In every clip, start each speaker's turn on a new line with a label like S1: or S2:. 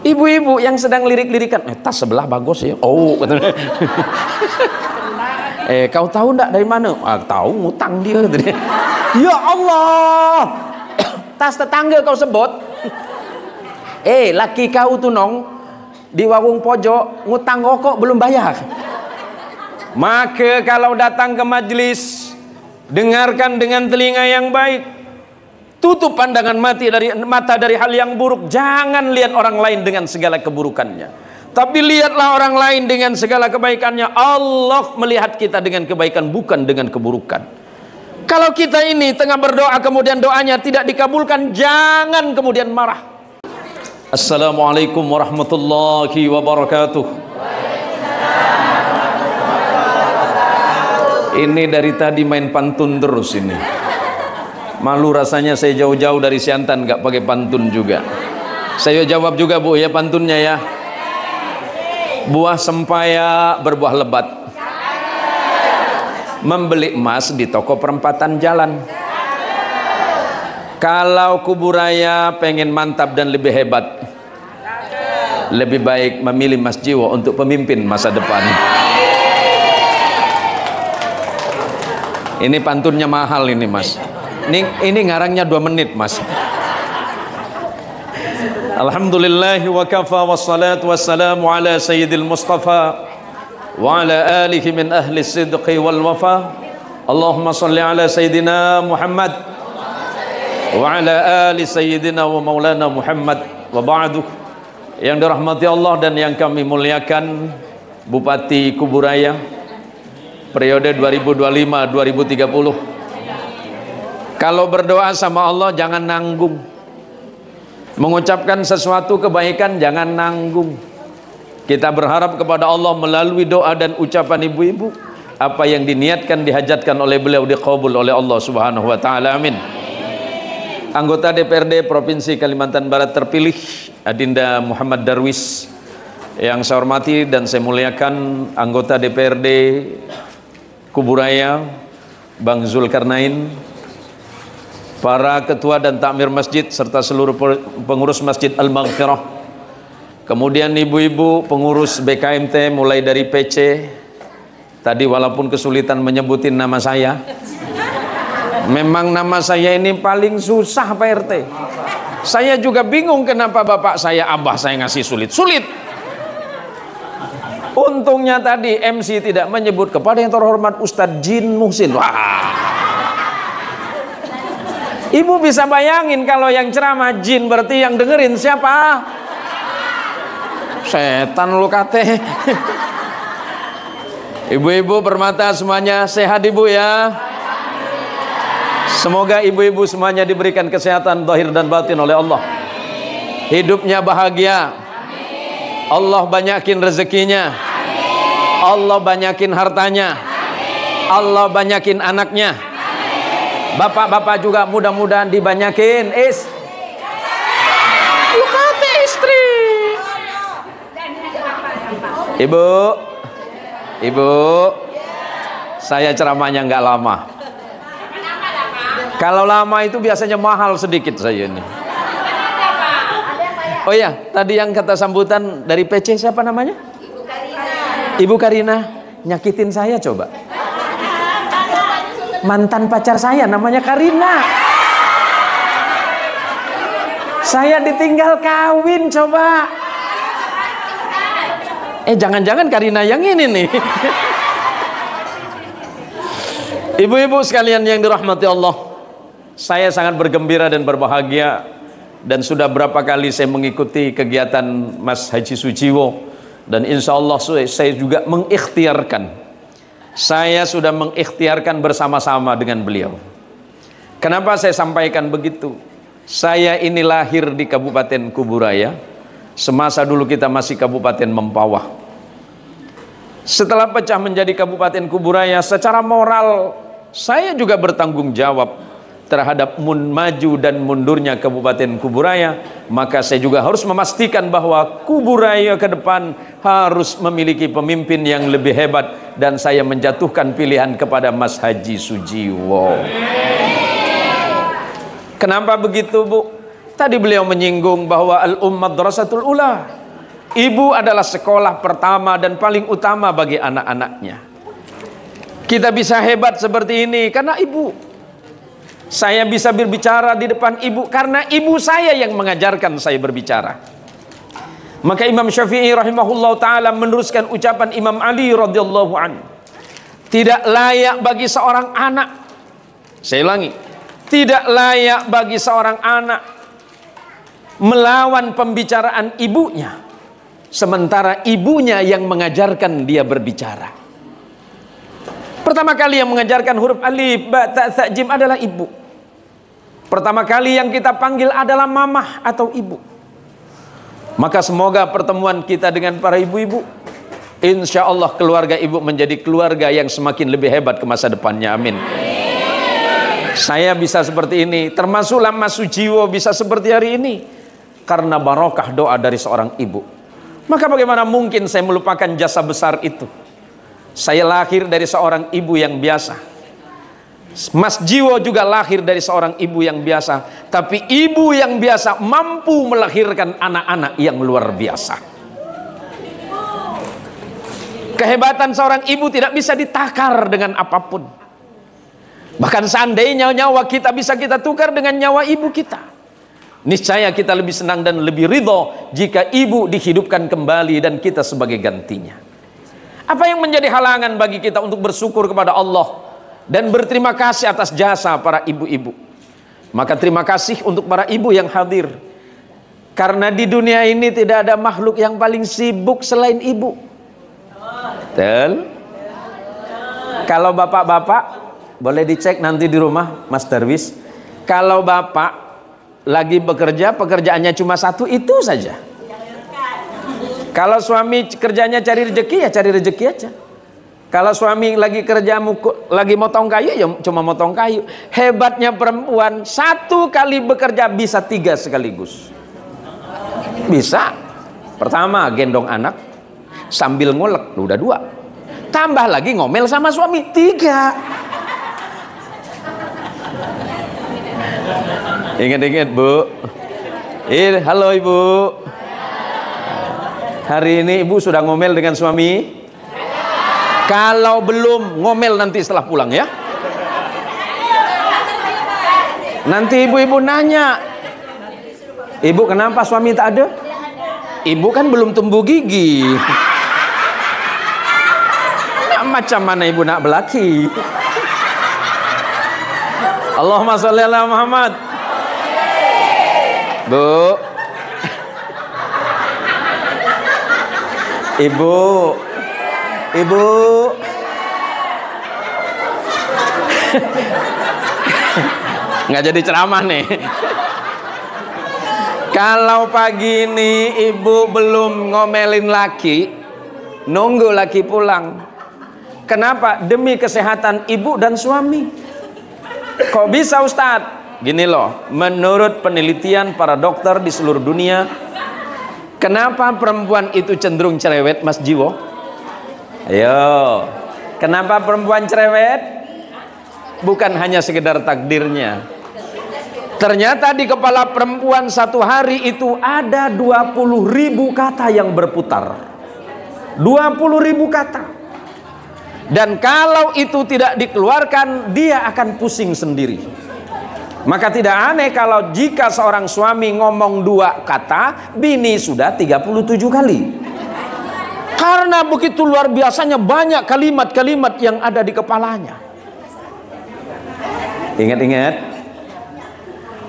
S1: Ibu-ibu yang sedang lirik-lirikan, tas sebelah bagus ya. Oh, katanya. Kau tahu enggak dari mana? Tahu, ngutang dia. Ya Allah, tas tetangga kau sebut. Laki kau tuh nong di warung pojok ngutang rokok belum bayar. Maka kalau datang ke majelis, dengarkan dengan telinga yang baik. Tutup pandangan mata dari hal yang buruk. Jangan lihat orang lain dengan segala keburukannya, tapi lihatlah orang lain dengan segala kebaikannya. Allah melihat kita dengan kebaikan, bukan dengan keburukan. Kalau kita ini tengah berdoa kemudian doanya tidak dikabulkan, jangan kemudian marah. Assalamualaikum warahmatullahi wabarakatuh. Ini dari tadi main pantun terus ini. Malu rasanya saya jauh-jauh dari Siantan gak pakai pantun juga. Saya jawab juga Bu ya pantunnya ya. Buah sempaya berbuah lebat, membeli emas di toko perempatan jalan. Kalau kubur raya pengen mantap dan lebih hebat, lebih baik memilih Mas Jiwo untuk pemimpin masa depan. Ini pantunnya mahal ini Mas. Ini ngarangnya 2 menit Mas. Alhamdulillah wa kafa wassalatu wassalamu ala sayyidil mustafa wa ala alihi min ahli sidqi wal wafa. Allahumma salli ala sayyidina Muhammad wa ala ali sayyidina wa maulana Muhammad wa ba'du. Yang dirahmati Allah dan yang kami muliakan, Bupati Kuburaya periode 2025-2030. Kalau berdoa sama Allah jangan nanggung. Mengucapkan sesuatu kebaikan jangan nanggung. Kita berharap kepada Allah melalui doa dan ucapan ibu-ibu, apa yang diniatkan dihajatkan oleh beliau diqabul oleh Allah Subhanahu wa taala. Amin. Anggota DPRD Provinsi Kalimantan Barat terpilih Adinda Muhammad Darwis, yang saya hormati dan saya muliakan anggota DPRD Kuburaya Bang Zulkarnain, para ketua dan takmir masjid serta seluruh pengurus Masjid Al-Maghfirah, kemudian ibu-ibu pengurus BKMT mulai dari PC. Tadi walaupun kesulitan menyebutin nama saya, memang nama saya ini paling susah Pak RT. Saya juga bingung kenapa bapak saya, abah saya ngasih sulit-sulit. Untungnya tadi MC tidak menyebut kepada yang terhormat Ustadz Jin Muhsin. Wah, Ibu bisa bayangin kalau yang ceramah jin, berarti yang dengerin siapa? Setan lu kate. Ibu-ibu permata semuanya sehat Ibu ya. Semoga ibu-ibu semuanya diberikan kesehatan zahir dan batin oleh Allah. Hidupnya bahagia. Allah banyakin rezekinya. Allah banyakin hartanya. Allah banyakin anaknya. Bapak-bapak juga mudah-mudahan dibanyakin istri. Ibu, saya ceramahnya nggak lama. Kalau lama itu biasanya mahal sedikit saya ini. Oh ya, tadi yang kata sambutan dari PC siapa namanya? Ibu Karina nyakitin saya coba. Mantan pacar saya namanya Karina. Saya ditinggal kawin coba. Jangan-jangan Karina yang ini nih. Ibu-ibu sekalian yang dirahmati Allah, saya sangat bergembira dan berbahagia, dan sudah berapa kali saya mengikuti kegiatan Mas Haji Sujiwo, dan insya Allah saya juga mengikhtiarkan. Saya sudah mengikhtiarkan bersama-sama dengan beliau. Kenapa saya sampaikan begitu? Saya ini lahir di Kabupaten Kuburaya, semasa dulu kita masih Kabupaten Mempawah. Setelah pecah menjadi Kabupaten Kuburaya, secara moral saya juga bertanggung jawab terhadap maju dan mundurnya Kabupaten Kuburaya. Maka saya juga harus memastikan bahwa Kuburaya ke depan harus memiliki pemimpin yang lebih hebat, dan saya menjatuhkan pilihan kepada Mas Haji Sujiwo. Kenapa begitu Bu? Tadi beliau menyinggung bahwa al-ummah madrasatul ula. Ibu adalah sekolah pertama dan paling utama bagi anak-anaknya. Kita bisa hebat seperti ini karena ibu. Saya bisa berbicara di depan ibu karena ibu saya yang mengajarkan saya berbicara. Maka Imam Syafi'i rahimahullah ta'ala meneruskan ucapan Imam Ali radhiyallahu anhu. Tidak layak bagi seorang anak, saya ulangi, tidak layak bagi seorang anak melawan pembicaraan ibunya, sementara ibunya yang mengajarkan dia berbicara. Pertama kali yang mengajarkan huruf alif, ba, ta, tha, jim adalah ibu. Pertama kali yang kita panggil adalah mamah atau ibu. Maka semoga pertemuan kita dengan para ibu-ibu, insya Allah keluarga ibu menjadi keluarga yang semakin lebih hebat ke masa depannya. Amin. Saya bisa seperti ini, termasuklah Mas Sujiwo bisa seperti hari ini, karena barokah doa dari seorang ibu. Maka bagaimana mungkin saya melupakan jasa besar itu? Saya lahir dari seorang ibu yang biasa. Mas Jiwo juga lahir dari seorang ibu yang biasa. Tapi ibu yang biasa mampu melahirkan anak-anak yang luar biasa. Kehebatan seorang ibu tidak bisa ditakar dengan apapun. Bahkan seandainya nyawa kita bisa kita tukar dengan nyawa ibu kita, niscaya kita lebih senang dan lebih ridho jika ibu dihidupkan kembali dan kita sebagai gantinya. Apa yang menjadi halangan bagi kita untuk bersyukur kepada Allah dan berterima kasih atas jasa para ibu-ibu? Maka terima kasih untuk para ibu yang hadir. Karena di dunia ini tidak ada makhluk yang paling sibuk selain ibu. Betul? Kalau bapak-bapak, boleh dicek nanti di rumah Mas Darwis. Kalau bapak lagi bekerja, pekerjaannya cuma satu, itu saja. Kalau suami kerjanya cari rezeki, ya cari rezeki aja. Kalau suami lagi kerja lagi motong kayu, ya cuma motong kayu. Hebatnya perempuan, satu kali bekerja bisa 3 sekaligus. Bisa. Pertama gendong anak sambil ngulek, udah 2. Tambah lagi ngomel sama suami, 3. Ingat-ingat Bu. Halo Ibu. Hari ini Ibu sudah ngomel dengan suami? Kalau belum, ngomel nanti setelah pulang ya. Nanti ibu-ibu nanya, Ibu kenapa suami tak ada? Ibu kan belum tumbuh gigi. Nah, macam mana ibu nak belaki? Allahumma sholli ala Muhammad. Bu, Ibu nggak jadi ceramah nih. Kalau pagi ini ibu belum ngomelin laki, nunggu laki pulang. Kenapa? Demi kesehatan ibu dan suami. Kok bisa Ustadz? Gini loh, menurut penelitian para dokter di seluruh dunia, kenapa perempuan itu cenderung cerewet, Mas Jiwo? Ayo, kenapa perempuan cerewet? Bukan hanya sekedar takdirnya. Ternyata di kepala perempuan satu hari itu ada 20.000 kata yang berputar. 20.000 kata. Dan kalau itu tidak dikeluarkan, dia akan pusing sendiri. Maka tidak aneh kalau jika seorang suami ngomong 2 kata, bini sudah 37 kali. Karena begitu luar biasanya banyak kalimat-kalimat yang ada di kepalanya. Ingat-ingat.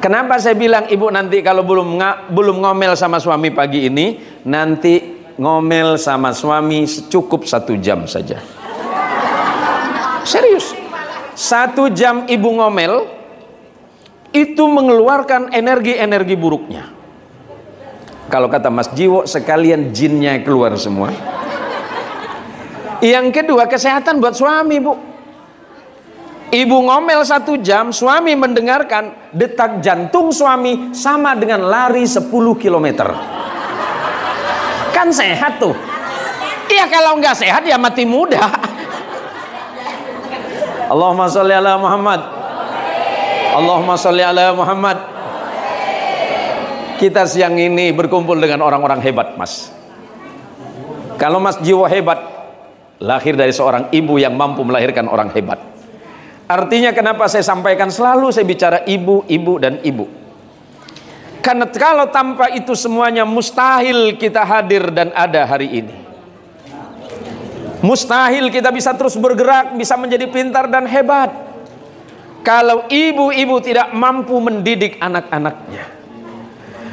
S1: Kenapa saya bilang ibu nanti kalau belum ngomel sama suami pagi ini, nanti ngomel sama suami cukup 1 jam saja. Serius. 1 jam ibu ngomel itu mengeluarkan energi-energi buruknya. Kalau kata Mas Jiwo, sekalian jinnya keluar semua. Yang kedua, kesehatan buat suami, Bu. Ibu ngomel 1 jam, suami mendengarkan, detak jantung suami sama dengan lari 10 km. Kan sehat tuh. Iya, kalau nggak sehat ya mati muda. Allahumma sholli ala Muhammad. Allahumma sholli ala Muhammad. Kita siang ini berkumpul dengan orang-orang hebat, Mas. Kalau Mas Jiwo hebat, lahir dari seorang ibu yang mampu melahirkan orang hebat. Artinya kenapa saya sampaikan selalu saya bicara ibu, ibu, dan ibu. Karena kalau tanpa itu semuanya mustahil kita hadir dan ada hari ini. Mustahil kita bisa terus bergerak, bisa menjadi pintar dan hebat. Kalau ibu-ibu tidak mampu mendidik anak-anaknya.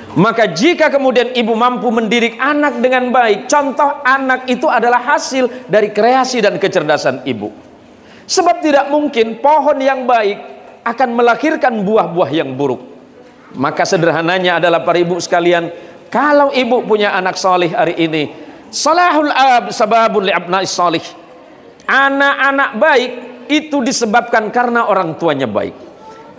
S1: Maka jika kemudian ibu mampu mendidik anak dengan baik, contoh anak itu adalah hasil dari kreasi dan kecerdasan ibu. Sebab tidak mungkin pohon yang baik akan melahirkan buah-buah yang buruk. Maka sederhananya adalah para ibu sekalian, kalau ibu punya anak salih hari ini, salahul ab sababun li abna'is salih. Anak-anak baik itu disebabkan karena orang tuanya baik.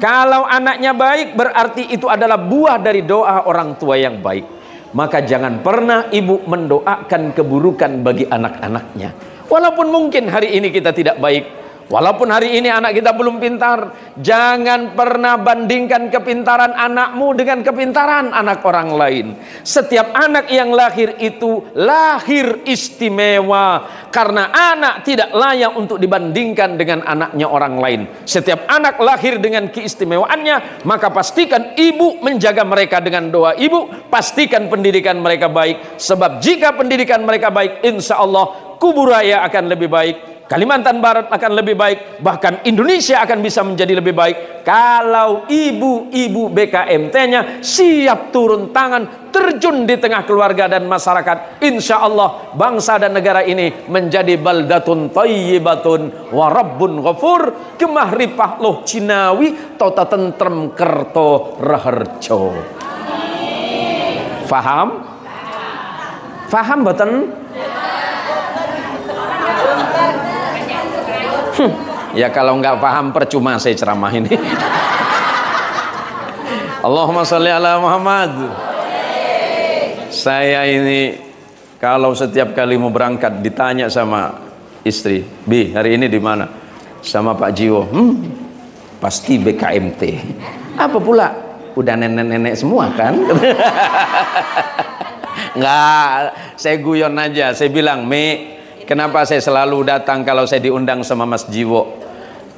S1: Kalau anaknya baik berarti itu adalah buah dari doa orang tua yang baik. Maka jangan pernah ibu mendoakan keburukan bagi anak-anaknya. Walaupun mungkin hari ini kita tidak baik, walaupun hari ini anak kita belum pintar, jangan pernah bandingkan kepintaran anakmu dengan kepintaran anak orang lain. Setiap anak yang lahir itu lahir istimewa, karena anak tidak layak untuk dibandingkan dengan anaknya orang lain. Setiap anak lahir dengan keistimewaannya, maka pastikan ibu menjaga mereka dengan doa ibu, pastikan pendidikan mereka baik. Sebab jika pendidikan mereka baik, insya Allah Kuburaya akan lebih baik, Kalimantan Barat akan lebih baik, bahkan Indonesia akan bisa menjadi lebih baik kalau ibu-ibu BKMT-nya siap turun tangan, terjun di tengah keluarga dan masyarakat. Insya Allah bangsa dan negara ini menjadi baldatun thayyibatun wa rabbun ghafur, kemahripah loh Cinawi tota tentrem kerto raharjo. Faham? Faham boten? Ya kalau nggak paham percuma saya ceramah ini. Allahumma sholli ala Muhammad. Saya ini kalau setiap kali mau berangkat ditanya sama istri, Bi hari ini di mana? Sama Pak Jiwo. Pasti BKMT. Apa pula? Udah nenek-nenek semua kan? Nggak, saya guyon aja. Saya bilang, kenapa saya selalu datang kalau saya diundang sama Mas Jiwo?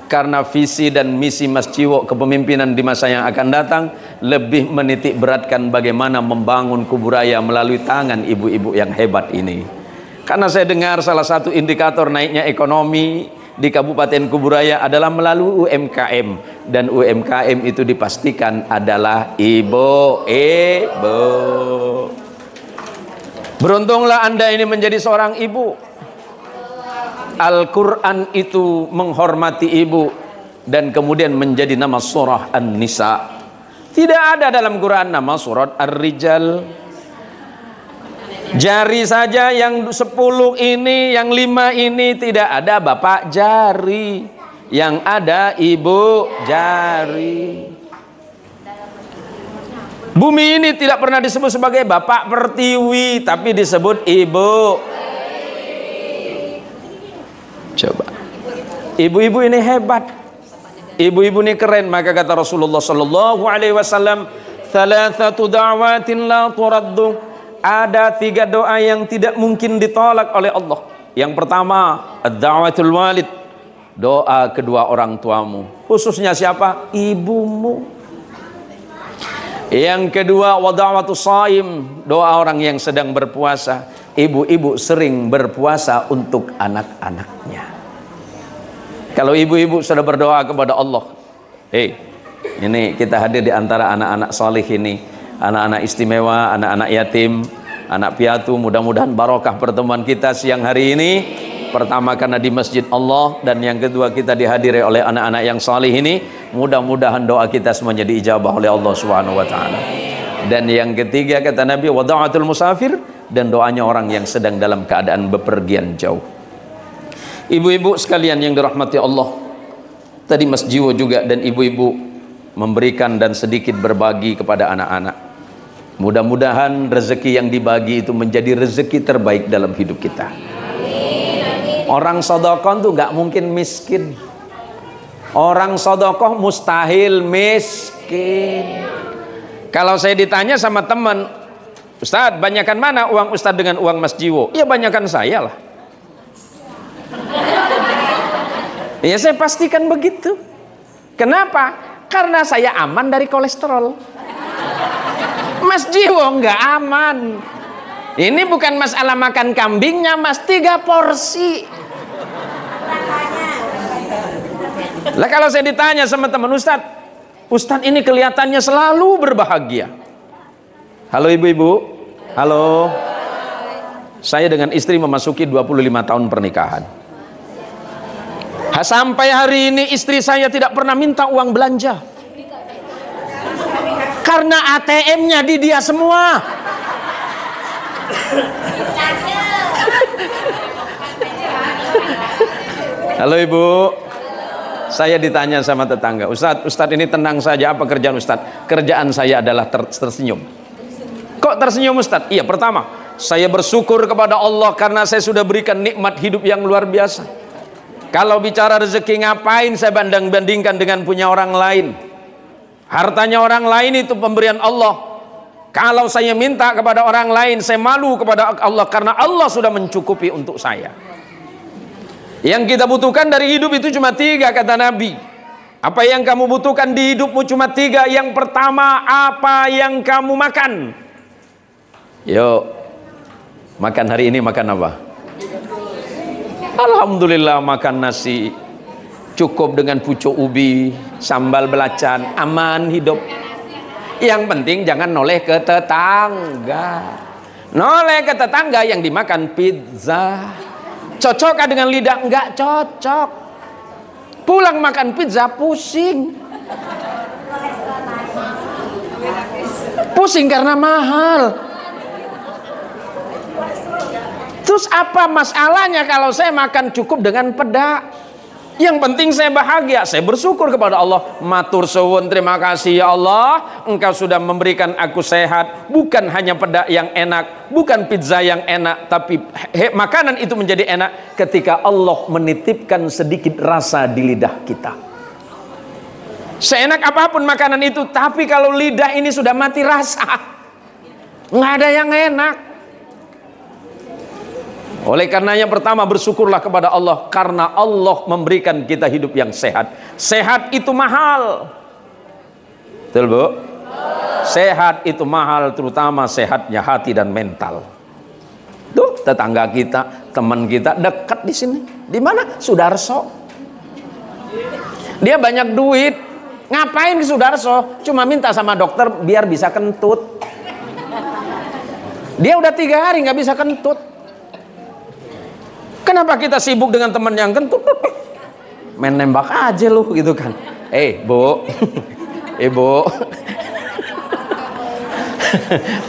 S1: Karena visi dan misi Mas Jiwo kepemimpinan di masa yang akan datang lebih menitik beratkan bagaimana membangun Kuburaya melalui tangan ibu-ibu yang hebat ini. Karena saya dengar salah satu indikator naiknya ekonomi di Kabupaten Kuburaya adalah melalui UMKM, dan UMKM itu dipastikan adalah ibu-ibu. Beruntunglah Anda ini menjadi seorang ibu. Al-Quran itu menghormati ibu dan kemudian menjadi nama surah An-Nisa. Tidak ada dalam Quran nama surat Ar-Rijal. Jari saja yang 10 ini, yang 5 ini tidak ada bapak jari, yang ada ibu jari. Bumi ini tidak pernah disebut sebagai bapak pertiwi, tapi disebut ibu. Coba, ibu-ibu ini hebat, ibu-ibu ini keren. Maka kata Rasulullah Sallallahu Alaihi Wasallam, thalathatu da'watin la turaddu. Ada 3 doa yang tidak mungkin ditolak oleh Allah. Yang pertama, ad-da'watul walid, doa kedua orang tuamu. Khususnya siapa? Ibumu. Yang kedua, wa da'watus shaim, doa orang yang sedang berpuasa. Ibu-ibu sering berpuasa untuk anak-anaknya. Kalau ibu-ibu sudah berdoa kepada Allah, ini kita hadir di antara anak-anak salih ini, anak-anak istimewa, anak-anak yatim, anak piatu. Mudah-mudahan barokah pertemuan kita siang hari ini. Pertama karena di masjid Allah, dan yang kedua kita dihadiri oleh anak-anak yang salih ini. Mudah-mudahan doa kita semuanya diijabah oleh Allah Subhanahu wa taala. Dan yang ketiga kata Nabi, wa da'atul musafir, dan doanya orang yang sedang dalam keadaan bepergian jauh. Ibu-ibu sekalian yang dirahmati Allah, tadi Mas Jiwo juga dan ibu-ibu memberikan dan sedikit berbagi kepada anak-anak. Mudah-mudahan rezeki yang dibagi itu menjadi rezeki terbaik dalam hidup kita. Orang sedekah tuh nggak mungkin miskin. Orang sedekah mustahil miskin. Kalau saya ditanya sama teman, Ustadz, banyakan mana uang Ustadz dengan uang Mas Jiwo? Ya banyakan saya lah. Ya saya pastikan begitu. Kenapa? Karena saya aman dari kolesterol. Mas Jiwo nggak aman. Ini bukan masalah makan kambingnya, Mas, 3 porsi. Lah kalau saya ditanya sama teman, Ustadz ini kelihatannya selalu berbahagia. Halo ibu-ibu. Halo. Saya dengan istri memasuki 25 tahun pernikahan. Sampai hari ini istri saya tidak pernah minta uang belanja. Karena ATM-nya di dia semua. Halo ibu. Saya ditanya sama tetangga, Ustadz ini tenang saja, apa kerjaan Ustadz? Kerjaan saya adalah tersenyum. Kok tersenyum Ustadz? Iya, pertama, saya bersyukur kepada Allah karena saya sudah berikan nikmat hidup yang luar biasa. Kalau bicara rezeki, ngapain saya banding-bandingkan dengan punya orang lain? Hartanya orang lain itu pemberian Allah. Kalau saya minta kepada orang lain, saya malu kepada Allah karena Allah sudah mencukupi untuk saya. Yang kita butuhkan dari hidup itu cuma 3, kata Nabi. Apa yang kamu butuhkan di hidupmu cuma 3. Yang pertama, apa yang kamu makan? Yuk, makan hari ini makan apa? Alhamdulillah makan nasi, cukup dengan pucuk ubi, sambal belacan, aman hidup. Yang penting jangan noleh ke tetangga. Noleh ke tetangga yang dimakan pizza. Cocokkah dengan lidah? Enggak cocok. Pulang makan pizza pusing. Pusing karena mahal. Terus apa masalahnya kalau saya makan cukup dengan peda? Yang penting saya bahagia, saya bersyukur kepada Allah. Matur suwun, terima kasih ya Allah, Engkau sudah memberikan aku sehat. Bukan hanya peda yang enak, bukan pizza yang enak, tapi makanan itu menjadi enak ketika Allah menitipkan sedikit rasa di lidah kita. Seenak apapun makanan itu, tapi kalau lidah ini sudah mati rasa, nggak ada yang enak. Oleh karenanya pertama bersyukurlah kepada Allah karena Allah memberikan kita hidup yang sehat. Sehat itu mahal. Betul Bu? Sehat itu mahal, terutama sehatnya hati dan mental. Tuh tetangga kita, teman kita dekat di sini. Di mana? Sudarso. Dia banyak duit. Ngapain ke Sudarso? Cuma minta sama dokter biar bisa kentut. Dia udah 3 hari nggak bisa kentut. Kenapa kita sibuk dengan teman yang kentut? Main nembak aja lu gitu kan. Bu. Bu.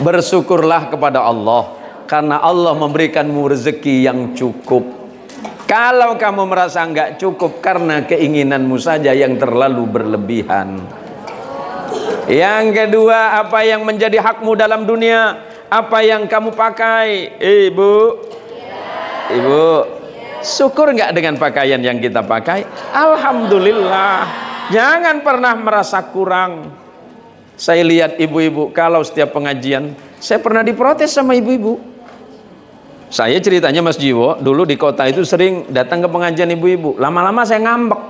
S1: Bersyukurlah kepada Allah karena Allah memberikanmu rezeki yang cukup. Kalau kamu merasa nggak cukup karena keinginanmu saja yang terlalu berlebihan. Yang kedua, apa yang menjadi hakmu dalam dunia? Apa yang kamu pakai? Ibu, syukur nggak dengan pakaian yang kita pakai? Alhamdulillah. Jangan pernah merasa kurang. Saya lihat ibu-ibu kalau setiap pengajian, saya pernah diprotes sama ibu-ibu. Saya ceritanya Mas Jiwo, dulu di kota itu sering datang ke pengajian ibu-ibu. Lama-lama saya ngambek.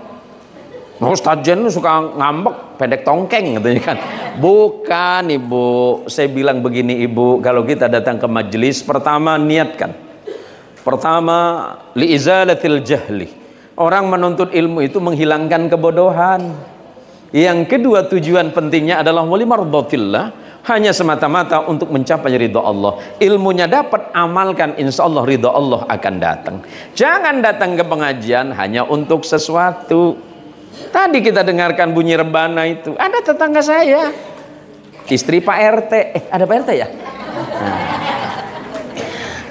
S1: Ustadz Jen suka ngambek, pendek tongkeng katanya kan. Bukan ibu, saya bilang begini ibu, kalau kita datang ke majelis, pertama niatkan. Pertama, liizalatil jahli. Orang menuntut ilmu itu menghilangkan kebodohan. Yang kedua, tujuan pentingnya adalah walimardhatillah, hanya semata-mata untuk mencapai ridha Allah. Ilmunya dapat, amalkan, insya Allah ridha Allah akan datang. Jangan datang ke pengajian hanya untuk sesuatu. Tadi kita dengarkan bunyi rebana itu. Ada tetangga saya, istri Pak RT. Ada Pak RT ya?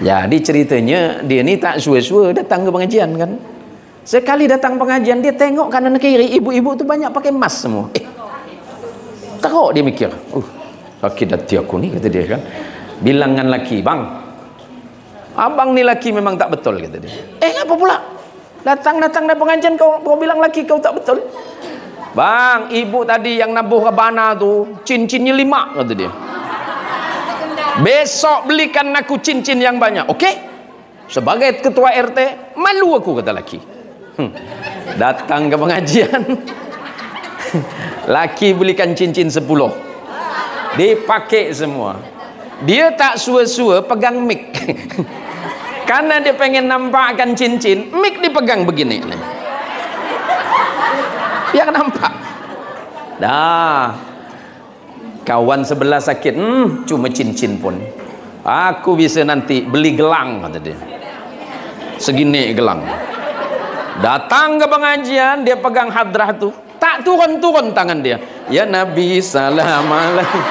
S1: Jadi ceritanya dia ini tak suwe-suwe datang ke pengajian kan. Sekali datang pengajian dia tengok kanan kiri, ibu-ibu itu banyak pakai emas semua. Teruk dia mikir, laki dati aku nih kata dia kan. Bilangan laki, bang, abang nih laki memang tak betul kata dia. Apa pula? Datang dari pengajian kau bilang laki kau tak betul. Bang, ibu tadi yang nabuh rebana tuh cincinnya 5, kata dia. Besok belikan aku cincin yang banyak. Oke? Sebagai ketua RT, malu aku, kata laki. Datang ke pengajian. Laki belikan cincin 10. Dipakai semua. Dia tak sua-sua pegang mic. Karena dia pengen nampakkan cincin, mic dipegang begini nih. Biar nampak. Dah. Kawan sebelah sakit, cuma cincin pun. Aku bisa nanti beli gelang, kata dia. Segini gelang. Datang ke pengajian, dia pegang hadrah tuh. Tak turun-turun tangan dia. Ya Nabi salam alaikum.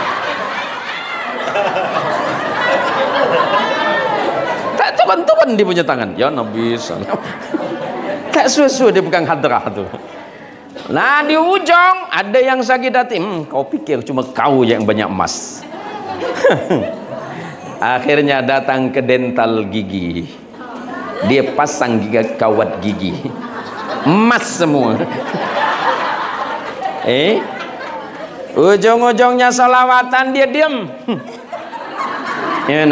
S1: Tak turun-turun dia punya tangan. Ya Nabi salam. Tak susu dia pegang hadrah tuh. Nah di ujung ada yang sakit hati. Kau pikir cuma kau yang banyak emas. Akhirnya datang ke dental gigi. Dia pasang kawat gigi. Emas semua. Ujung-ujungnya salawatan dia diam. Ya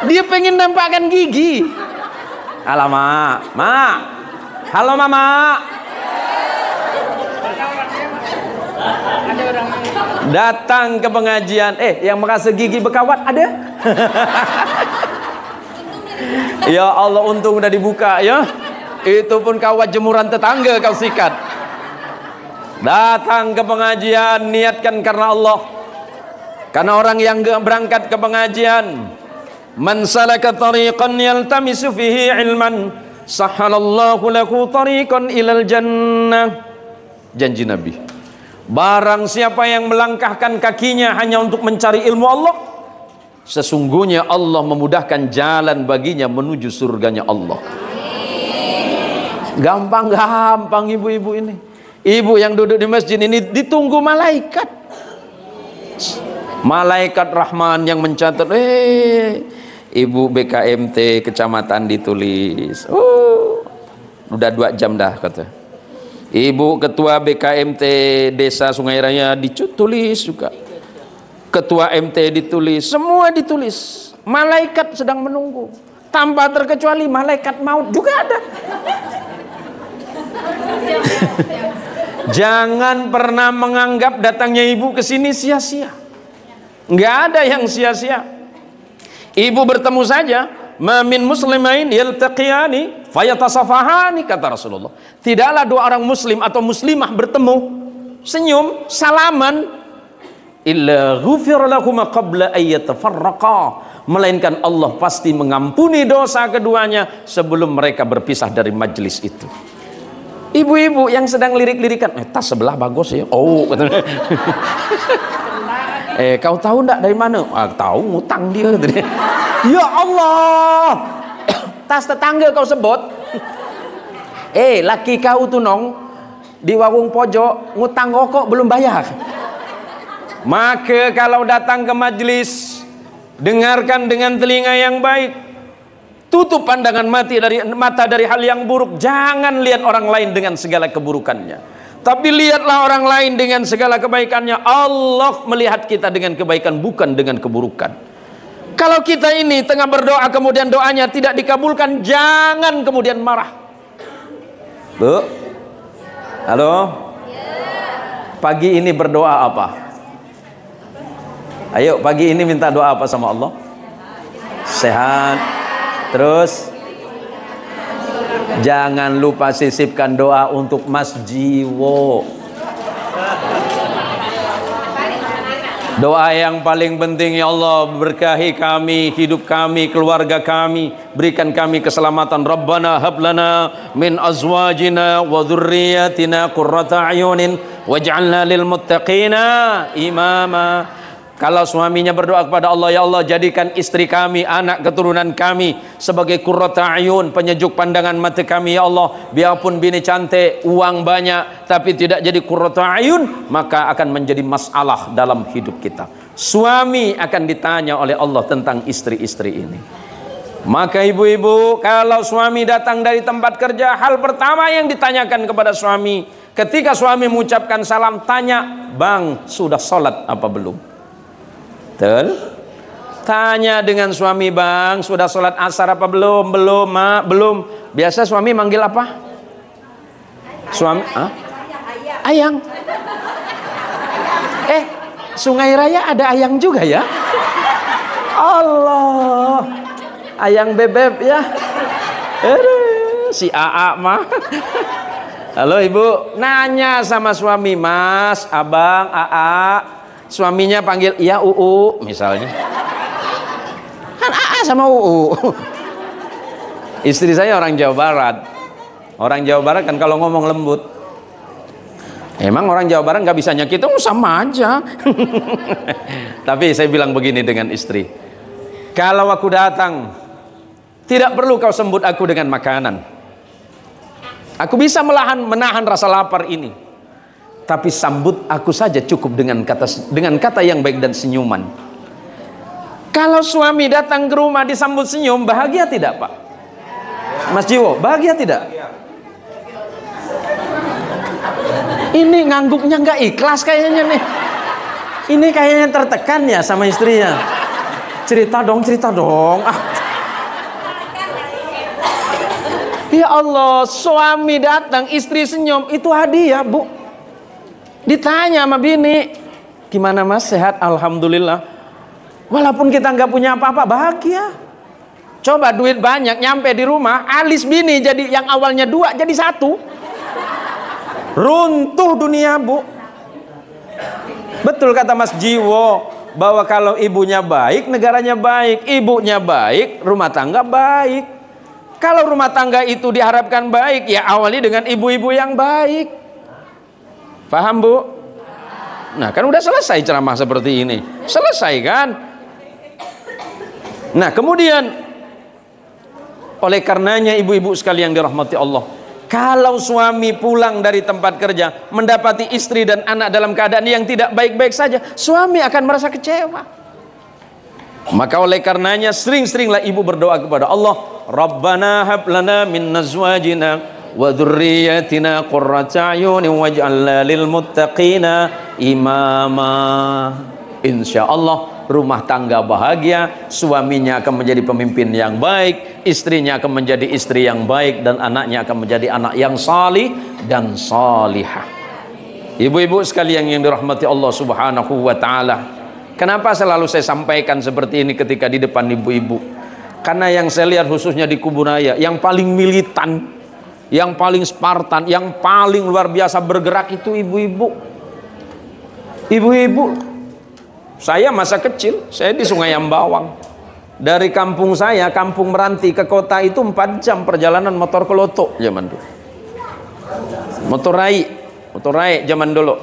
S1: dia pengen nampakkan gigi. Alamak, mak. Halo mama. Datang ke pengajian, yang merasa gigi berkawat ada? Ya Allah, untung udah dibuka ya. Itu pun kawat jemuran tetangga kau sikat. Datang ke pengajian, niatkan karena Allah. Karena orang yang berangkat ke pengajian, man salaka tariqan yaltamisu fihi ilman, sahhalallahu lahu tariqan ilal jannah. Janji Nabi. Barang siapa yang melangkahkan kakinya hanya untuk mencari ilmu Allah, sesungguhnya Allah memudahkan jalan baginya menuju surganya Allah. Gampang-gampang ibu-ibu ini. Ibu yang duduk di masjid ini ditunggu malaikat. Malaikat Rahman yang mencatat, ibu BKMT kecamatan ditulis. Udah 2 jam dah kata. Ibu ketua BKMT Desa Sungai Raya ditulis juga. Ketua MT ditulis, semua ditulis. Malaikat sedang menunggu. Tanpa terkecuali malaikat maut juga ada. Jangan pernah menganggap datangnya ibu ke sini sia-sia. Enggak ada yang sia-sia. Ibu bertemu saja, ma min muslimain yaltaqiyani fayatasafahani, kata Rasulullah. Tidaklah 2 orang muslim atau muslimah bertemu, senyum, salaman, illa ghufira lahum qabla ay yatafarraqa, melainkan Allah pasti mengampuni dosa keduanya sebelum mereka berpisah dari majlis itu. Ibu-ibu yang sedang lirik-lirikan, tas sebelah bagus ya. Oh, katanya. Kau tahu enggak dari mana? Tahu, ngutang dia, katanya. Ya Allah, tas tetangga kau sebut. Laki kau tuh nong di warung pojok ngutang rokok belum bayar. Maka kalau datang ke majlis, dengarkan dengan telinga yang baik. Tutup pandangan mata dari hal yang buruk. Jangan lihat orang lain dengan segala keburukannya, tapi lihatlah orang lain dengan segala kebaikannya. Allah melihat kita dengan kebaikan, bukan dengan keburukan. Kalau kita ini tengah berdoa kemudian doanya tidak dikabulkan, jangan kemudian marah. Bu, halo, pagi ini berdoa apa? Ayo pagi ini minta doa apa sama Allah? Sehat. Terus jangan lupa sisipkan doa untuk Mas Jiwo. Doa yang paling penting, ya Allah berkahi kami, hidup kami, keluarga kami, berikan kami keselamatan. Rabbana hablana min azwajina wa dzurriyyatina qurrata a'yunin waj'alna lil muttaqina imama. Kalau suaminya berdoa kepada Allah, ya Allah jadikan istri kami, anak keturunan kami sebagai qurrata a'yun, penyejuk pandangan mata kami, ya Allah. Biarpun bini cantik, uang banyak, tapi tidak jadi qurrata a'yun, maka akan menjadi masalah dalam hidup kita. Suami akan ditanya oleh Allah tentang istri-istri ini. Maka ibu-ibu, kalau suami datang dari tempat kerja, hal pertama yang ditanyakan kepada suami, ketika suami mengucapkan salam, tanya, "Bang, sudah sholat apa belum?" Betul? Tanya dengan suami, "Bang, sudah sholat asar apa belum?" "Belum, Mak, belum." Biasa suami manggil apa? Suami, ayang. Sungai Raya ada ayang juga ya? Allah, ayang bebek ya. Si AA mah. Halo ibu, nanya sama suami, "Mas, abang, AA." Suaminya panggil, "Iya UU," misalnya. Kan AA sama UU. Istri saya orang Jawa Barat. Orang Jawa Barat kan kalau ngomong lembut. Emang orang Jawa Barat nggak bisa nyakitin, sama aja. Tapi saya bilang begini dengan istri, kalau aku datang, tidak perlu kau sambut aku dengan makanan. Aku bisa menahan rasa lapar ini. Tapi sambut aku saja cukup dengan kata yang baik dan senyuman. Kalau suami datang ke rumah disambut senyum, bahagia tidak, Pak? Mas Jiwo, bahagia tidak? Ini ngangguknya nggak ikhlas kayaknya nih. Ini kayaknya tertekan ya sama istrinya. Cerita dong. Ya Allah, suami datang, istri senyum, itu hadiah, Bu. Ditanya sama bini, "Gimana Mas, sehat?" "Alhamdulillah." Walaupun kita nggak punya apa-apa, bahagia. Coba duit banyak nyampe di rumah, alis bini jadi yang awalnya 2 jadi 1. Runtuh dunia, Bu. Betul kata Mas Jiwo, bahwa kalau ibunya baik, negaranya baik. Ibunya baik, rumah tangga baik. Kalau rumah tangga itu diharapkan baik, ya awali dengan ibu-ibu yang baik. Paham, Bu? Nah, kan udah selesai ceramah seperti ini. Selesai kan? Nah, kemudian oleh karenanya ibu-ibu sekalian yang dirahmati Allah, kalau suami pulang dari tempat kerja mendapati istri dan anak dalam keadaan yang tidak baik-baik saja, suami akan merasa kecewa. Maka oleh karenanya sering-seringlah ibu berdoa kepada Allah, "Rabbana hab lana min azwajina wa dzurriyyatina qurrata a'yunin waj'alna lil muttaqina imama." Insyaallah rumah tangga bahagia, suaminya akan menjadi pemimpin yang baik, istrinya akan menjadi istri yang baik, dan anaknya akan menjadi anak yang salih dan salihah. Ibu-ibu sekalian yang dirahmati Allah Subhanahu wa taala, kenapa selalu saya sampaikan seperti ini ketika di depan ibu-ibu? Karena yang saya lihat khususnya di Kuburaya, yang paling militan, yang paling Spartan, yang paling luar biasa bergerak itu ibu-ibu. Ibu-ibu. Saya masa kecil, saya di Sungai Ambawang. Dari kampung saya, kampung Meranti ke kota itu 4 jam perjalanan motor kelotok zaman dulu. Motor rai zaman dulu.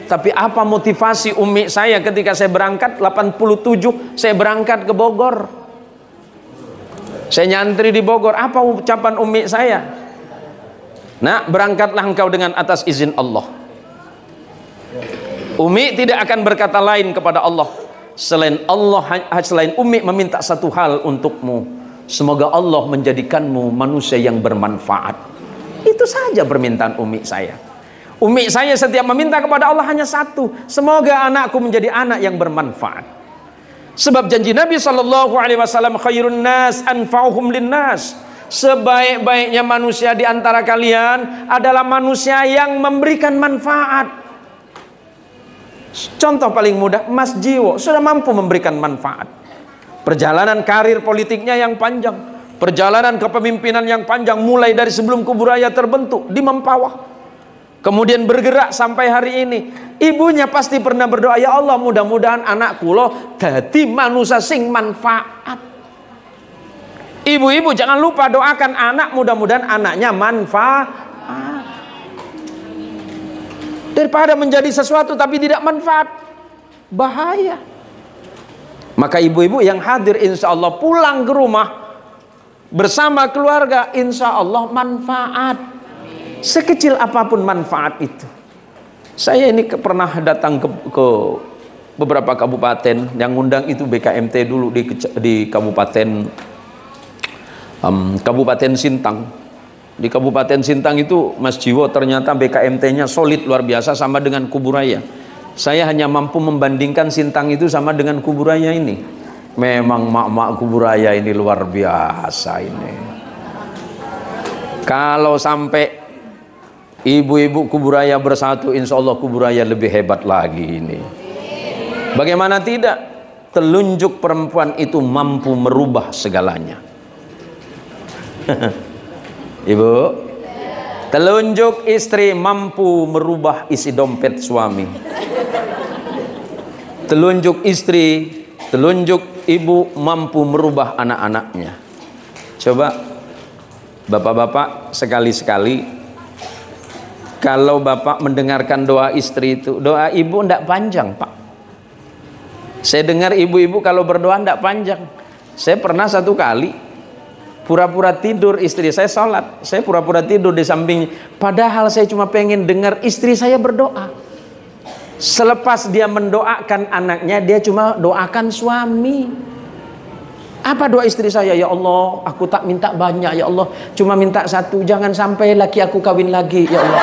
S1: Tapi apa motivasi umi saya ketika saya berangkat 87, saya berangkat ke Bogor. Saya nyantri di Bogor. Apa ucapan umi saya? "Nak, berangkatlah engkau dengan atas izin Allah." Umi tidak akan berkata lain kepada Allah selain Umi meminta satu hal untukmu, semoga Allah menjadikanmu manusia yang bermanfaat. Itu saja permintaan umi saya. Umi saya setiap meminta kepada Allah hanya satu, semoga anakku menjadi anak yang bermanfaat. Sebab janji Nabi SAW, "Khairun nas anfa'uhum linnas." Sebaik-baiknya manusia di antara kalian adalah manusia yang memberikan manfaat. Contoh paling mudah, Mas Jiwo sudah mampu memberikan manfaat. Perjalanan karir politiknya yang panjang, perjalanan kepemimpinan yang panjang, mulai dari sebelum Kuburaya terbentuk di Mempawah, kemudian bergerak sampai hari ini. Ibunya pasti pernah berdoa, "Ya Allah, mudah-mudahan anakku lo dadi manusia sing manfaat." Ibu-ibu jangan lupa doakan anak, mudah-mudahan anaknya manfaat. Daripada menjadi sesuatu tapi tidak manfaat, bahaya. Maka ibu-ibu yang hadir insya Allah pulang ke rumah bersama keluarga, insya Allah manfaat. Sekecil apapun manfaat itu. Saya ini pernah datang ke beberapa kabupaten, yang ngundang itu BKMT dulu di Kabupaten Kabupaten Sintang. Di Kabupaten Sintang itu Mas Jiwo ternyata BKMT-nya solid luar biasa, sama dengan Kuburaya. Saya hanya mampu membandingkan Sintang itu sama dengan Kuburaya ini. Memang mak-mak Kuburaya ini luar biasa ini. Kalau sampai ibu-ibu Kuburaya bersatu, insya Allah Kuburaya lebih hebat lagi ini. Bagaimana tidak? Telunjuk perempuan itu mampu merubah segalanya. Ibu, telunjuk istri mampu merubah isi dompet suami. Telunjuk istri, telunjuk ibu mampu merubah anak-anaknya. Coba bapak-bapak sekali-sekali, kalau bapak mendengarkan doa istri itu, doa ibu tidak panjang, Pak. Saya dengar ibu-ibu kalau berdoa tidak panjang. Saya pernah satu kali pura-pura tidur, istri saya sholat, saya pura-pura tidur di samping, padahal saya cuma pengen dengar istri saya berdoa. Selepas dia mendoakan anaknya, dia cuma doakan suami. Apa doa istri saya? Ya Allah, aku tak minta banyak, ya Allah, cuma minta satu, jangan sampai laki aku kawin lagi, ya Allah.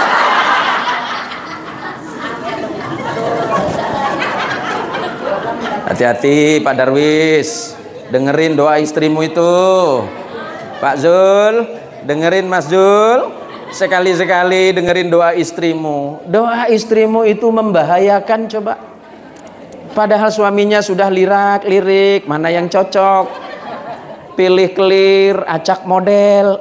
S1: Hati-hati Pak Darwis, dengerin doa istrimu itu. Pak Zul, dengerin Mas Zul, sekali-sekali dengerin doa istrimu. Doa istrimu itu membahayakan, coba. Padahal suaminya sudah lirak-lirik, mana yang cocok, pilih clear, acak model.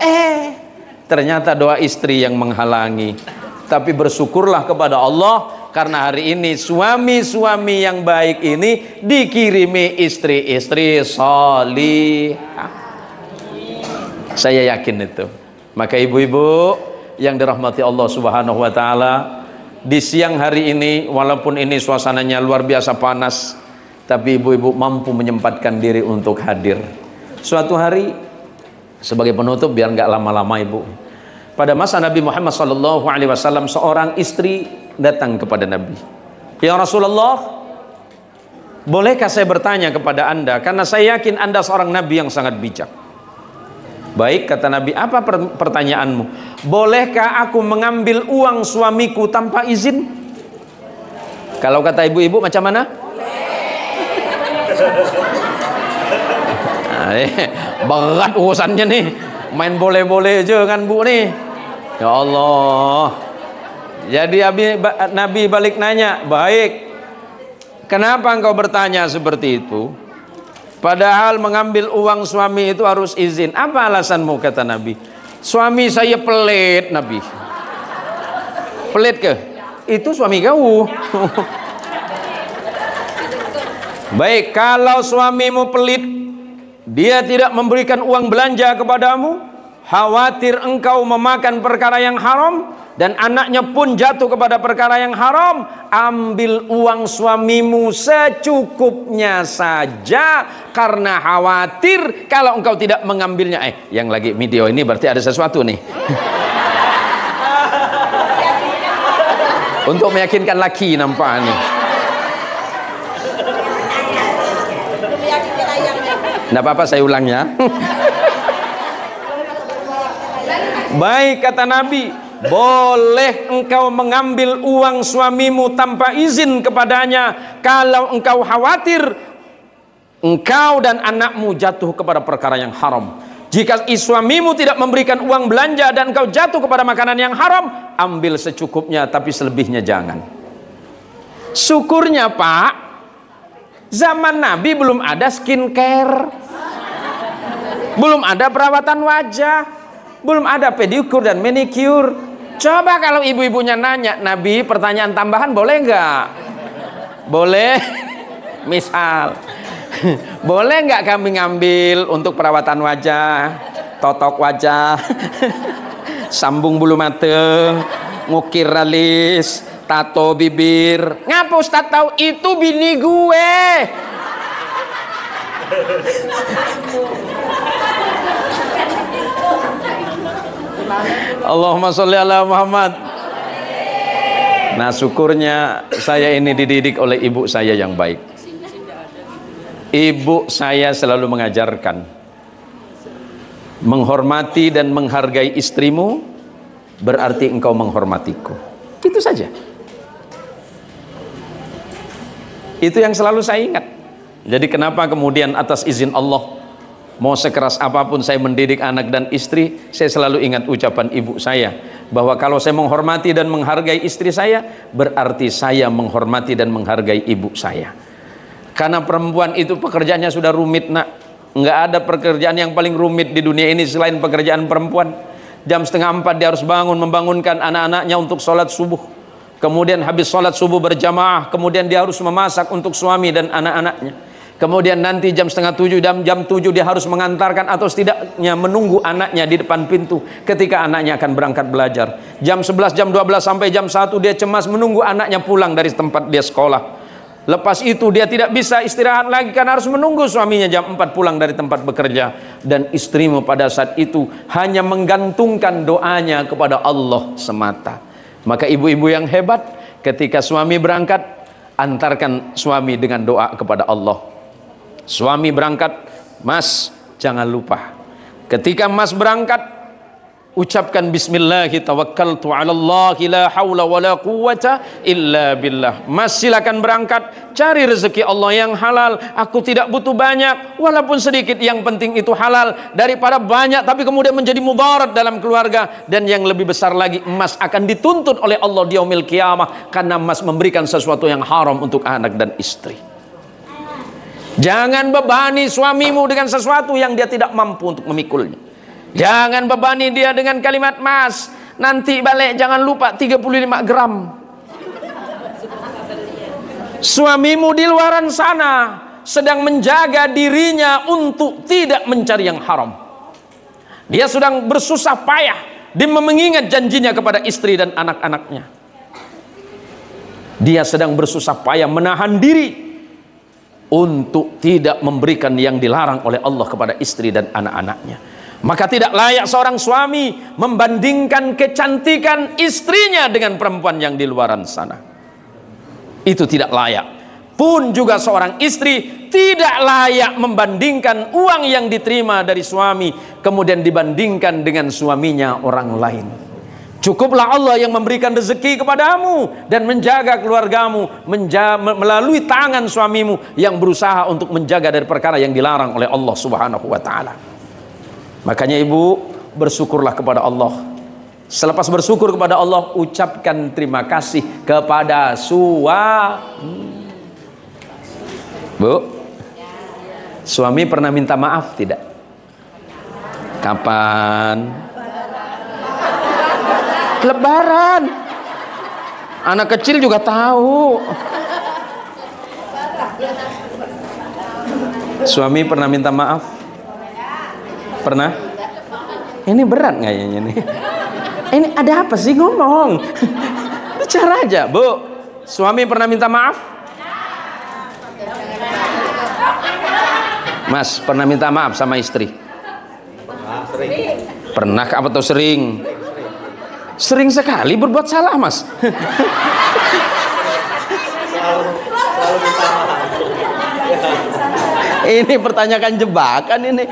S1: Ternyata doa istri yang menghalangi. Tapi bersyukurlah kepada Allah, karena hari ini suami-suami yang baik ini dikirimi istri-istri salihah. Saya yakin itu. Maka ibu-ibu yang dirahmati Allah Subhanahu wa taala, di siang hari ini walaupun ini suasananya luar biasa panas, tapi ibu-ibu mampu menyempatkan diri untuk hadir. Suatu hari, sebagai penutup biar nggak lama-lama ibu, pada masa Nabi Muhammad SAW, seorang istri datang kepada Nabi. Ya Rasulullah, bolehkah saya bertanya kepada Anda, karena saya yakin Anda seorang Nabi yang sangat bijak. Baik, kata Nabi, apa pertanyaanmu? Bolehkah aku mengambil uang suamiku tanpa izin? Kalau kata ibu-ibu macam mana? Berat urusannya nih. Main boleh-boleh aja kan Bu nih. Ya Allah. Jadi Nabi balik nanya, baik, kenapa engkau bertanya seperti itu? Padahal mengambil uang suami itu harus izin. Apa alasanmu, kata Nabi? Suami saya pelit, Nabi. Pelit ke? Itu suami kau. Baik, kalau suamimu pelit, dia tidak memberikan uang belanja kepadamu, khawatir engkau memakan perkara yang haram, dan anaknya pun jatuh kepada perkara yang haram, ambil uang suamimu secukupnya saja, karena khawatir kalau engkau tidak mengambilnya. Yang lagi video ini berarti ada sesuatu nih. Untuk meyakinkan laki nampak nih. Tidak apa-apa, saya ulang ya. Baik, kata Nabi, boleh engkau mengambil uang suamimu tanpa izin kepadanya kalau engkau khawatir engkau dan anakmu jatuh kepada perkara yang haram. Jika suamimu tidak memberikan uang belanja dan engkau jatuh kepada makanan yang haram, ambil secukupnya, tapi selebihnya jangan. Syukurnya Pak, zaman Nabi belum ada skincare, belum ada perawatan wajah, belum ada pedicure dan manicure. Coba kalau ibu-ibunya nanya, Nabi, pertanyaan tambahan boleh nggak? Boleh. Misal, boleh nggak kami ngambil untuk perawatan wajah, totok wajah, sambung bulu mata, ngukir alis, tato bibir? Ngapa Ustaz tahu? Itu bini gue. Allahumma sholli ala Muhammad. Nah, syukurnya saya ini dididik oleh ibu saya yang baik. Ibu saya selalu mengajarkan, menghormati dan menghargai istrimu berarti engkau menghormatiku. Itu saja. Itu yang selalu saya ingat. Jadi kenapa kemudian atas izin Allah, mau sekeras apapun saya mendidik anak dan istri, saya selalu ingat ucapan ibu saya, bahwa kalau saya menghormati dan menghargai istri saya, berarti saya menghormati dan menghargai ibu saya. Karena perempuan itu pekerjaannya sudah rumit, nak. Nggak ada pekerjaan yang paling rumit di dunia ini selain pekerjaan perempuan. Jam 3:30 dia harus bangun, membangunkan anak-anaknya untuk sholat subuh. Kemudian habis sholat subuh berjamaah, kemudian dia harus memasak untuk suami dan anak-anaknya. Kemudian nanti jam 6:30 dan jam 7 dia harus mengantarkan atau setidaknya menunggu anaknya di depan pintu ketika anaknya akan berangkat belajar. Jam 11, jam 12 sampai jam 1 dia cemas menunggu anaknya pulang dari tempat dia sekolah. Lepas itu dia tidak bisa istirahat lagi karena harus menunggu suaminya jam 4 pulang dari tempat bekerja. Dan istrimu pada saat itu hanya menggantungkan doanya kepada Allah semata. Maka ibu-ibu yang hebat, ketika suami berangkat, antarkan suami dengan doa kepada Allah. Suami berangkat, mas jangan lupa ketika mas berangkat, ucapkan bismillahi tawakkaltu ala Allah la hawla wa la quwwata illa billah. Mas silakan berangkat, cari rezeki Allah yang halal. Aku tidak butuh banyak, walaupun sedikit, yang penting itu halal, daripada banyak tapi kemudian menjadi mudarat dalam keluarga. Dan yang lebih besar lagi, mas akan dituntut oleh Allah di yaumil qiyamah karena mas memberikan sesuatu yang haram untuk anak dan istri. Jangan bebani suamimu dengan sesuatu yang dia tidak mampu untuk memikulnya. Jangan bebani dia dengan kalimat, mas nanti balik jangan lupa 35 gram. Suamimu di luaran sana sedang menjaga dirinya untuk tidak mencari yang haram. Dia sedang bersusah payah dia mengingat janjinya kepada istri dan anak-anaknya. Dia sedang bersusah payah menahan diri untuk tidak memberikan yang dilarang oleh Allah kepada istri dan anak-anaknya. Maka tidak layak seorang suami membandingkan kecantikan istrinya dengan perempuan yang di luaran sana. Itu tidak layak. Pun juga seorang istri tidak layak membandingkan uang yang diterima dari suami kemudian dibandingkan dengan suaminya orang lain. Cukuplah Allah yang memberikan rezeki kepadamu dan menjaga keluargamu melalui tangan suamimu yang berusaha untuk menjaga dari perkara yang dilarang oleh Allah Subhanahu wa taala. Makanya ibu, bersyukurlah kepada Allah. Selepas bersyukur kepada Allah, ucapkan terima kasih kepada suami. Bu, suami pernah minta maaf tidak? Kapan? Lebaran. Anak kecil juga tahu. Suami pernah minta maaf? Pernah? Ini berat kayaknya nih. Ini ada apa sih ngomong? Bicara aja, Bu. Suami pernah minta maaf? Mas, pernah minta maaf sama istri? Pernah atau sering? Sering sekali berbuat salah, Mas. Ini pertanyakan jebakan ini.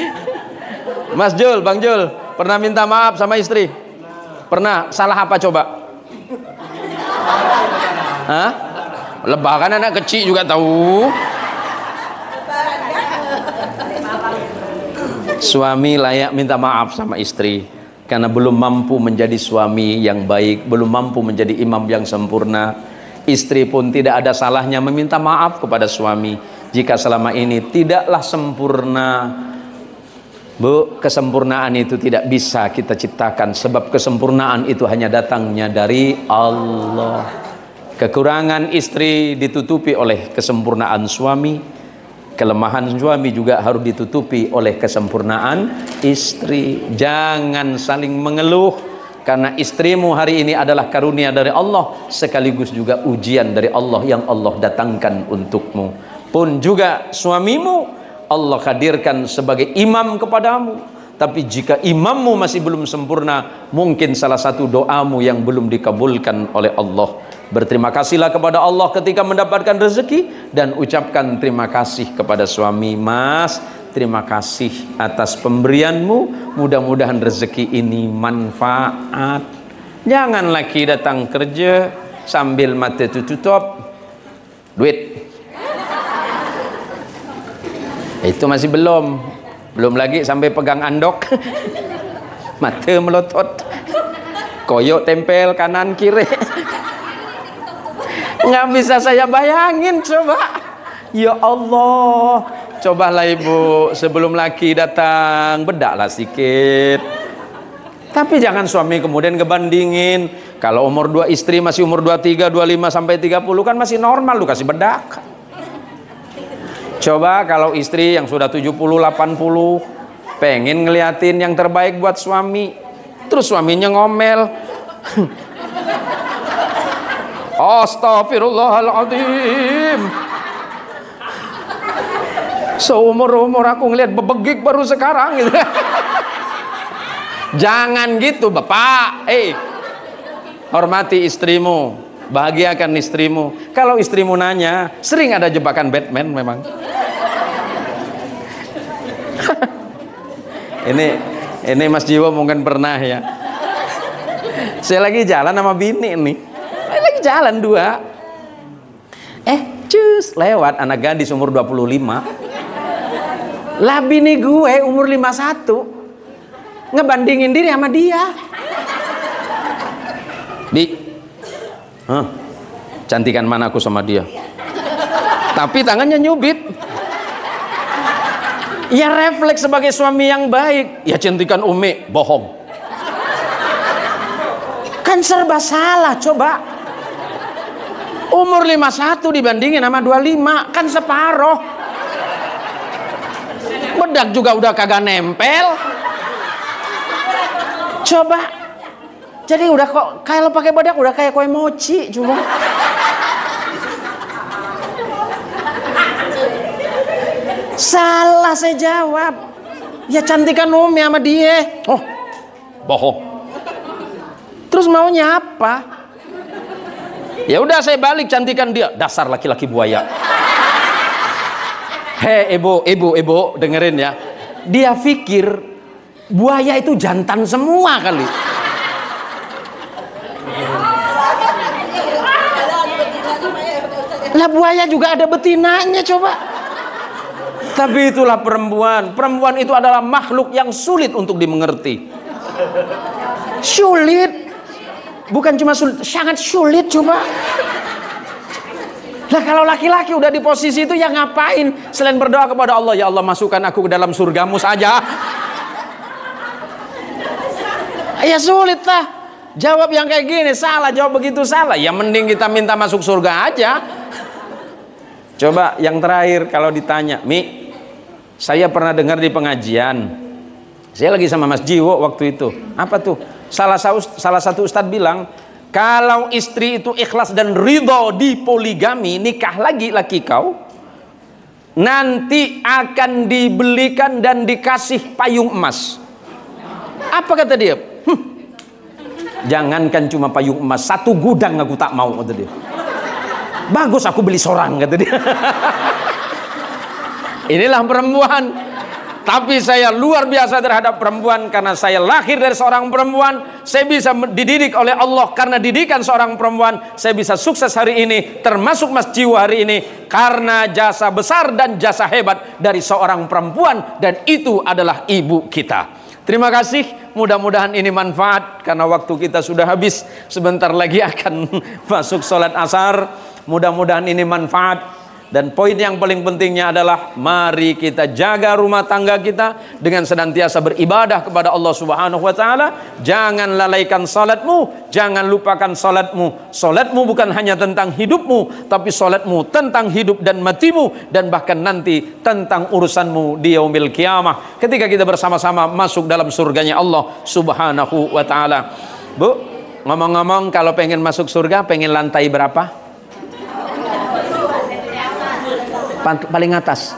S1: Mas Jul, Bang Jul, pernah minta maaf sama istri? Pernah. Salah apa coba? Hah? Lebaran anak kecil juga tahu. Suami layak minta maaf sama istri karena belum mampu menjadi suami yang baik, belum mampu menjadi imam yang sempurna. Istri pun tidak ada salahnya meminta maaf kepada suami jika selama ini tidaklah sempurna. Bu, kesempurnaan itu tidak bisa kita ciptakan sebab kesempurnaan itu hanya datangnya dari Allah. Kekurangan istri ditutupi oleh kesempurnaan suami. Kelemahan suami juga harus ditutupi oleh kesempurnaan istri. Jangan saling mengeluh karena istrimu hari ini adalah karunia dari Allah sekaligus juga ujian dari Allah yang Allah datangkan untukmu. Pun juga suamimu Allah hadirkan sebagai imam kepadamu. Tapi jika imammu masih belum sempurna, mungkin salah satu doamu yang belum dikabulkan oleh Allah. Berterima kasihlah kepada Allah ketika mendapatkan rezeki dan ucapkan terima kasih kepada suami. Mas, terima kasih atas pemberianmu. Mudah-mudahan rezeki ini manfaat. Jangan lagi datang kerja sambil mata tutup duit. Itu masih belum lagi sampai pegang andok. Mata melotot, koyok tempel kanan kiri. Nggak bisa saya bayangin, coba. Ya Allah, cobalah ibu sebelum laki datang bedaklah sedikit. Tapi jangan suami kemudian ngebandingin. Kalau umur 2 istri masih umur 23, 25 sampai 30 kan masih normal, lu kasih bedak. Coba kalau istri yang sudah 70, 80 pengen ngeliatin yang terbaik buat suami, terus suaminya ngomel. Astagfirullahaladzim. Seumur-umur aku ngeliat bebegik baru sekarang gitu. Jangan gitu Bapak. Hormati istrimu, bahagiakan istrimu. Kalau istrimu nanya, sering ada jebakan Batman memang. Ini Mas Jiwo mungkin pernah ya. Saya lagi jalan sama bini nih. Lagi jalan 2. Cus lewat anak gadis umur 25. Lah bini gue umur 51. Ngebandingin diri sama dia. Cantikan mana aku sama dia. Tapi tangannya nyubit. Ya refleks sebagai suami yang baik. Ya cantikan Umi, bohong. Kan serba salah coba. Umur 51 dibandingin sama 25, kan separoh. Bedak juga udah kagak nempel. Coba. Jadi udah kok kalau pakai bedak udah kayak kue mochi coba. Salah saya jawab. Ya cantikan Umi sama dia. Oh, bohong. Terus maunya apa? Ya udah saya balik cantikan dia. Dasar laki-laki buaya. Hei ibu dengerin ya. Dia pikir buaya itu jantan semua kali. Lah buaya juga ada betinanya coba. Tapi itulah perempuan. Perempuan itu adalah makhluk yang sulit untuk dimengerti. Sulit. Bukan cuma sulit, sangat sulit coba. Lah kalau laki-laki udah di posisi itu ya ngapain? Selain berdoa kepada Allah, ya Allah masukkan aku ke dalam surgamu saja. Ya sulit lah. Jawab yang kayak gini salah, jawab begitu salah. Ya mending kita minta masuk surga aja. Coba yang terakhir kalau ditanya, Mi, saya pernah dengar di pengajian. Saya lagi sama Mas Jiwo waktu itu. Apa tuh? Salah satu ustadz bilang, kalau istri itu ikhlas dan ridho di poligami, nikah lagi laki kau, nanti akan dibelikan dan dikasih payung emas. Apa kata dia? Jangankan cuma payung emas, 1 gudang aku tak mau, kata dia. Bagus aku beli seorang, kata dia. Inilah perempuan. Tapi saya luar biasa terhadap perempuan karena saya lahir dari seorang perempuan. Saya bisa dididik oleh Allah karena didikan seorang perempuan. Saya bisa sukses hari ini, termasuk Mas Jiwo hari ini, karena jasa besar dan jasa hebat dari seorang perempuan, dan itu adalah ibu kita. Terima kasih, mudah-mudahan ini manfaat karena waktu kita sudah habis. Sebentar lagi akan masuk sholat asar. Mudah-mudahan ini manfaat. Dan poin yang paling pentingnya adalah mari kita jaga rumah tangga kita dengan senantiasa beribadah kepada Allah Subhanahu wa taala. Jangan lalaikan salatmu, jangan lupakan salatmu. Salatmu bukan hanya tentang hidupmu, tapi salatmu tentang hidup dan matimu, dan bahkan nanti tentang urusanmu di yaumil qiyamah ketika kita bersama-sama masuk dalam surganya Allah Subhanahu wa taala. Bu, ngomong-ngomong kalau pengen masuk surga pengen lantai berapa? Paling atas,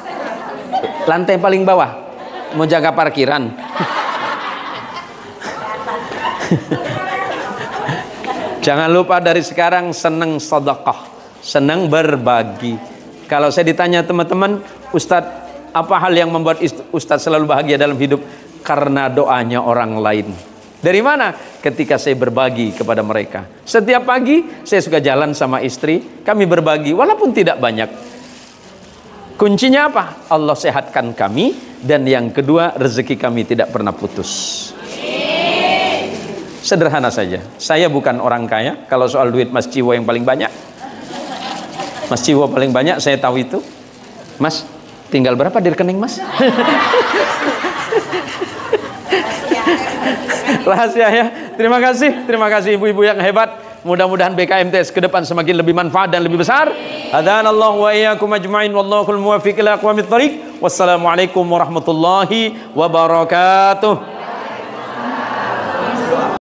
S1: lantai paling bawah, mau jaga parkiran. Jangan lupa dari sekarang senang sedekah, senang berbagi. Kalau saya ditanya teman-teman, Ustadz apa hal yang membuat Ustadz selalu bahagia dalam hidup? Karena doanya orang lain. Dari mana? Ketika saya berbagi kepada mereka. Setiap pagi saya suka jalan sama istri, kami berbagi walaupun tidak banyak. Kuncinya apa? Allah sehatkan kami, dan yang kedua, rezeki kami tidak pernah putus. Sederhana saja. Saya bukan orang kaya. Kalau soal duit Mas Ciwo yang paling banyak, Mas Ciwo paling banyak, saya tahu itu. Mas, tinggal berapa di rekening Mas? Rahasia ya. Terima kasih ibu-ibu yang hebat. Mudah-mudahan BKMTS ke depan semakin lebih manfaat dan lebih besar. Hadanallahu wa iyyakum ajma'in, wallahul muwaffiq ila aqwamit thoriq. Wassalamualaikum warahmatullahi wabarakatuh.